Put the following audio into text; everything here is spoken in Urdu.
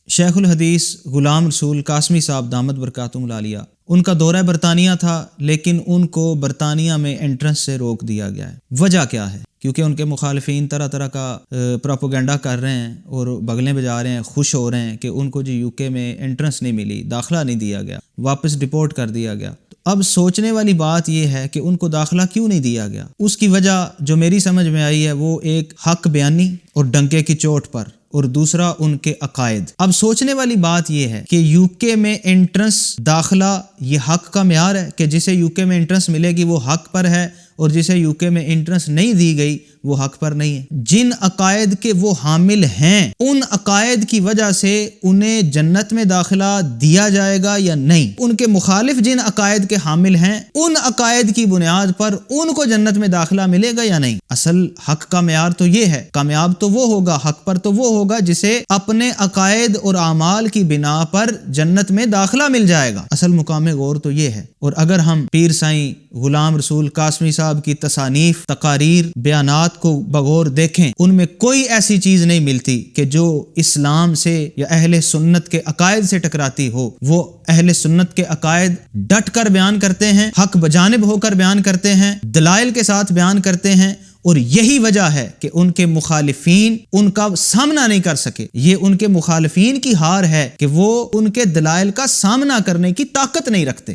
شیخ الحدیث غلام رسول قاسمی صاحب دامت برکاتہم العالیہ، ان کا دورہ برطانیہ تھا، لیکن ان کو برطانیہ میں انٹرنس سے روک دیا گیا ہے۔ وجہ کیا ہے؟ کیونکہ ان کے مخالفین طرح طرح کا پروپیگنڈا کر رہے ہیں اور بغلیں بجا رہے ہیں، خوش ہو رہے ہیں کہ ان کو جو یو کے میں انٹرنس نہیں ملی، داخلہ نہیں دیا گیا، واپس ڈپورٹ کر دیا گیا۔ اب سوچنے والی بات یہ ہے کہ ان کو داخلہ کیوں نہیں دیا گیا؟ اس کی وجہ جو میری سمجھ میں آئی ہے وہ ایک حق بیانی اور ڈنکے کی چوٹ پر، اور دوسرا ان کے عقائد۔ اب سوچنے والی بات یہ ہے کہ یو کے میں انٹرنس داخلہ یہ حق کا معیار ہے کہ جسے یو کے میں انٹرنس ملے گی وہ حق پر ہے، اور جسے یو کے میں انٹرنس نہیں دی گئی وہ حق پر نہیں ہے۔ جن عقائد کے وہ حامل ہیں ان عقائد کی وجہ سے انہیں جنت میں داخلہ دیا جائے گا یا نہیں؟ ان کے مخالف جن عقائد کے حامل ہیں ان عقائد کی بنیاد پر ان کو جنت میں داخلہ ملے گا یا نہیں؟ اصل حق کا معیار تو یہ ہے، کامیاب تو وہ ہوگا، حق پر تو وہ ہوگا جسے اپنے عقائد اور اعمال کی بنا پر جنت میں داخلہ مل جائے گا۔ اصل مقام غور تو یہ ہے۔ اور اگر ہم پیر سائیں غلام رسول قاسمی صاحب کی تصانیف، تقاریر، بیانات کو بغور دیکھیں، ان میں کوئی ایسی چیز نہیں ملتی کہ جو اسلام سے یا اہل سنت کے عقائد سے ٹکراتی ہو۔ وہ اہل سنت کے عقائد ڈٹ کر بیان کرتے ہیں، حق بجانب ہو کر بیان کرتے ہیں، دلائل کے ساتھ بیان کرتے ہیں، اور یہی وجہ ہے کہ ان کے مخالفین ان کا سامنا نہیں کر سکے۔ یہ ان کے مخالفین کی ہار ہے کہ وہ ان کے دلائل کا سامنا کرنے کی طاقت نہیں رکھتے۔